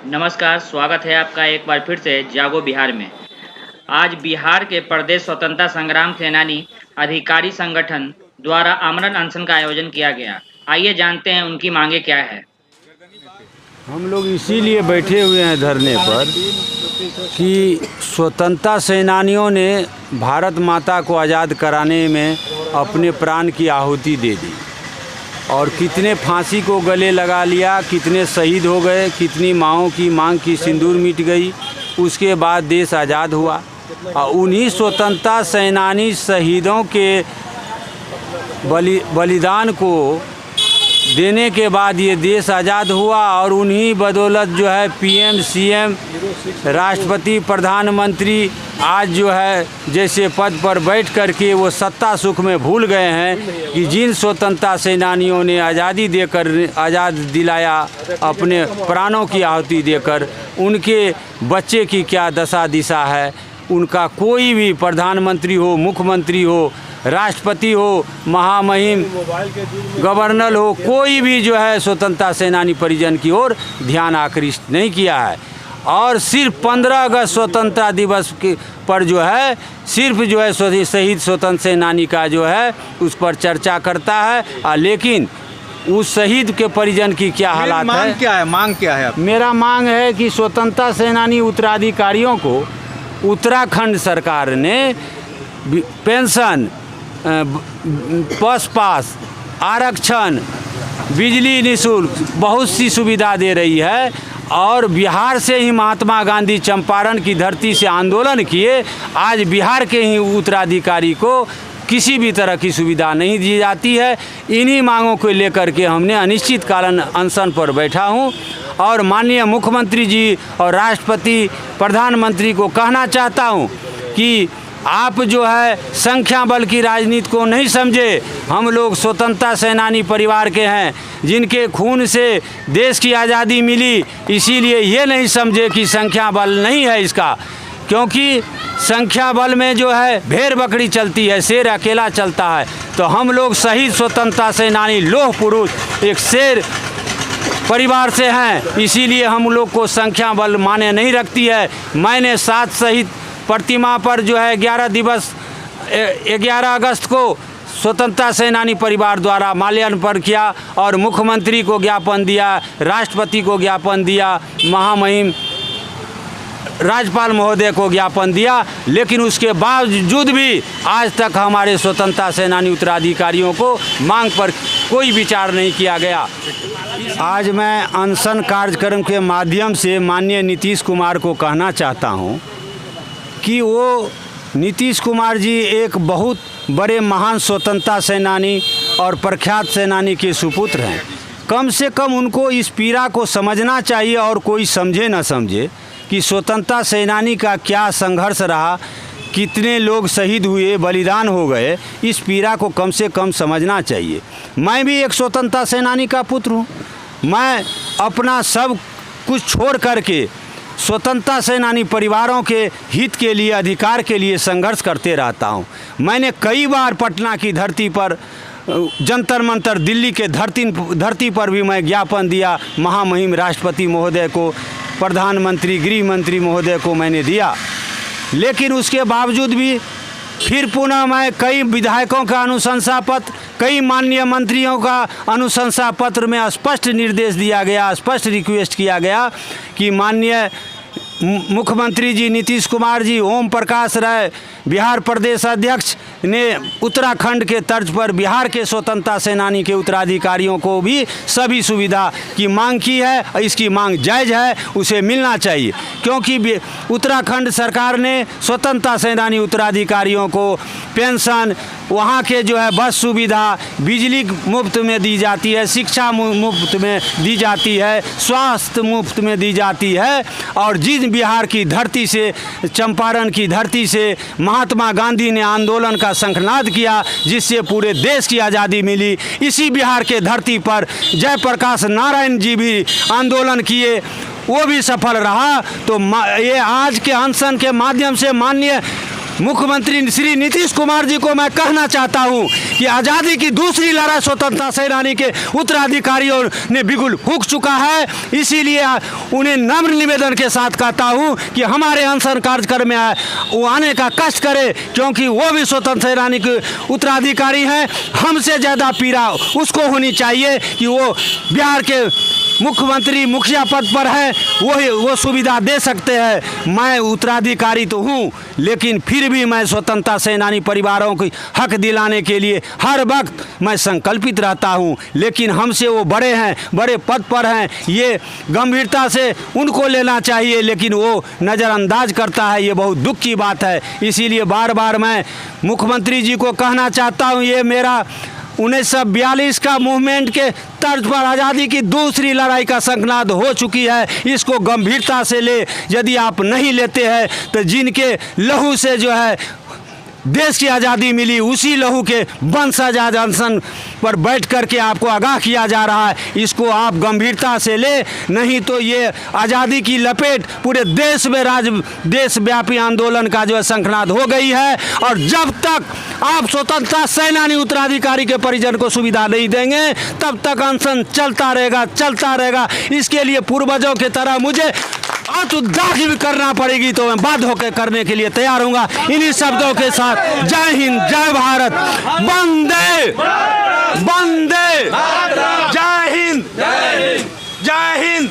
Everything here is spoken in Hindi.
नमस्कार, स्वागत है आपका एक बार फिर से जागो बिहार में। आज बिहार के प्रदेश स्वतंत्रता संग्राम सेनानी अधिकारी संगठन द्वारा आमरण अनशन का आयोजन किया गया। आइए जानते हैं उनकी मांगे क्या है। हम लोग इसीलिए बैठे हुए हैं धरने पर कि स्वतंत्रता सेनानियों ने भारत माता को आज़ाद कराने में अपने प्राण की आहुति दे दी और कितने फांसी को गले लगा लिया, कितने शहीद हो गए, कितनी माँओं की मांग की सिंदूर मिट गई। उसके बाद देश आज़ाद हुआ और उन्हीं स्वतंत्रता सेनानी शहीदों के बलिदान को देने के बाद ये देश आज़ाद हुआ और उन्हीं बदौलत जो है पीएम, सीएम, राष्ट्रपति, प्रधानमंत्री आज जो है जैसे पद पर बैठ करके वो सत्ता सुख में भूल गए हैं कि जिन स्वतंत्रता सेनानियों ने आज़ादी देकर आज़ाद दिलाया, अपने प्राणों की आहुति देकर, उनके बच्चे की क्या दशा दिशा है। उनका कोई भी प्रधानमंत्री हो, मुख्यमंत्री हो, राष्ट्रपति हो, महामहिम गवर्नर हो, कोई भी जो है स्वतंत्रता सेनानी परिजन की ओर ध्यान आकृष्ट नहीं किया है। और सिर्फ 15 अगस्त स्वतंत्रता दिवस पर जो है सिर्फ जो है शहीद स्वतंत्र सेनानी का जो है उस पर चर्चा करता है, लेकिन उस शहीद के परिजन की क्या हालात है। मांग क्या है? मेरा मांग है कि स्वतंत्रता सेनानी उत्तराधिकारियों को उत्तराखंड सरकार ने पेंशन, बस पास, आरक्षण, बिजली निःशुल्क बहुत सी सुविधा दे रही है और बिहार से ही महात्मा गांधी चंपारण की धरती से आंदोलन किए। आज बिहार के ही उत्तराधिकारी को किसी भी तरह की सुविधा नहीं दी जाती है। इन्हीं मांगों को लेकर के हमने अनिश्चितकालीन अनशन पर बैठा हूं और माननीय मुख्यमंत्री जी और राष्ट्रपति, प्रधानमंत्री को कहना चाहता हूं कि आप जो है संख्या बल की राजनीति को नहीं समझे। हम लोग स्वतंत्रता सेनानी परिवार के हैं जिनके खून से देश की आज़ादी मिली, इसीलिए ये नहीं समझे कि संख्या बल नहीं है इसका, क्योंकि संख्या बल में जो है भेड़ बकरी चलती है, शेर अकेला चलता है। तो हम लोग शहीद स्वतंत्रता सेनानी लौह पुरुष एक शेर परिवार से हैं, इसीलिए हम लोग को संख्या बल माने नहीं रखती है। मैंने 7 शहीद प्रतिमा पर जो है 11 अगस्त को स्वतंत्रता सेनानी परिवार द्वारा माल्यार्पण किया और मुख्यमंत्री को ज्ञापन दिया, राष्ट्रपति को ज्ञापन दिया, महामहिम राज्यपाल महोदय को ज्ञापन दिया, लेकिन उसके बावजूद भी आज तक हमारे स्वतंत्रता सेनानी उत्तराधिकारियों को मांग पर कोई विचार नहीं किया गया। आज मैं अनशन कार्यक्रम के माध्यम से माननीय नीतीश कुमार को कहना चाहता हूं कि वो नीतीश कुमार जी एक बहुत बड़े महान स्वतंत्रता सेनानी और प्रख्यात सेनानी के सुपुत्र हैं। कम से कम उनको इस पीड़ा को समझना चाहिए और कोई समझे न समझे कि स्वतंत्रता सेनानी का क्या संघर्ष रहा, कितने लोग शहीद हुए, बलिदान हो गए, इस पीड़ा को कम से कम समझना चाहिए। मैं भी एक स्वतंत्रता सेनानी का पुत्र हूँ। मैं अपना सब कुछ छोड़ करके स्वतंत्रता सेनानी परिवारों के हित के लिए, अधिकार के लिए संघर्ष करते रहता हूं। मैंने कई बार पटना की धरती पर, जंतर मंतर दिल्ली के धरती पर भी मैं ज्ञापन दिया, महामहिम राष्ट्रपति महोदय को, प्रधानमंत्री, गृह मंत्री महोदय को मैंने दिया, लेकिन उसके बावजूद भी फिर पुनः मैं कई विधायकों का अनुशंसा पत्र, कई माननीय मंत्रियों का अनुशंसा पत्र में स्पष्ट निर्देश दिया गया, स्पष्ट रिक्वेस्ट किया गया कि माननीय मुख्यमंत्री जी नीतीश कुमार जी, ओम प्रकाश राय बिहार प्रदेश अध्यक्ष ने उत्तराखंड के तर्ज पर बिहार के स्वतंत्रता सेनानी के उत्तराधिकारियों को भी सभी सुविधा की मांग की है। इसकी मांग जायज़ है, उसे मिलना चाहिए, क्योंकि उत्तराखंड सरकार ने स्वतंत्रता सेनानी उत्तराधिकारियों को पेंशन, वहाँ के जो है बस सुविधा, बिजली मुफ्त में दी जाती है, शिक्षा मुफ्त में दी जाती है, स्वास्थ्य मुफ्त में दी जाती है। और जिस बिहार की धरती से, चंपारण की धरती से महात्मा गांधी ने आंदोलन का शंखनाद किया, जिससे पूरे देश की आज़ादी मिली, इसी बिहार के धरती पर जयप्रकाश नारायण जी भी आंदोलन किए, वो भी सफल रहा। तो ये आज के अनशन के माध्यम से माननीय मुख्यमंत्री श्री नीतीश कुमार जी को मैं कहना चाहता हूं कि आज़ादी की दूसरी लड़ाई स्वतंत्रता सेनानी के उत्तराधिकारियों ने बिल्कुल फूंक चुका है। इसीलिए उन्हें नम्र निवेदन के साथ कहता हूं कि हमारे अनशन कार्यक्रम में वो आने का कष्ट करे, क्योंकि वो भी स्वतंत्र सेनानी के उत्तराधिकारी हैं। हमसे ज़्यादा पीड़ा उसको होनी चाहिए कि वो बिहार के मुख्यमंत्री मुखिया पद पर है, वो सुविधा दे सकते हैं। मैं उत्तराधिकारी तो हूँ, लेकिन फिर भी मैं स्वतंत्रता सेनानी परिवारों को हक दिलाने के लिए हर वक्त मैं संकल्पित रहता हूँ। लेकिन हमसे वो बड़े हैं, बड़े पद पर हैं, ये गंभीरता से उनको लेना चाहिए, लेकिन वो नज़रअंदाज करता है। ये बहुत दुख की बात है। इसीलिए बार बार मैं मुख्यमंत्री जी को कहना चाहता हूँ, ये मेरा 1942 का मूवमेंट के तर्ज पर आज़ादी की दूसरी लड़ाई का संकनाद हो चुकी है। इसको गंभीरता से ले, यदि आप नहीं लेते हैं तो जिनके लहू से जो है देश की आज़ादी मिली, उसी लहू के वंशज आज अनशन पर बैठ कर के आपको आगाह किया जा रहा है। इसको आप गंभीरता से ले, नहीं तो ये आज़ादी की लपेट पूरे देश में देशव्यापी आंदोलन का जो है शंखनाद हो गई है। और जब तक आप स्वतंत्रता सेनानी उत्तराधिकारी के परिजन को सुविधा नहीं देंगे, तब तक अनशन चलता रहेगा। इसके लिए पूर्वजों की तरह मुझे दाखी भी करना पड़ेगी तो मैं बाध्य होकर करने के लिए तैयार हूँगा। इन्हीं शब्दों के साथ जय हिंद, जय भारत, वंदे वंदे, जय हिंद, जय हिंद।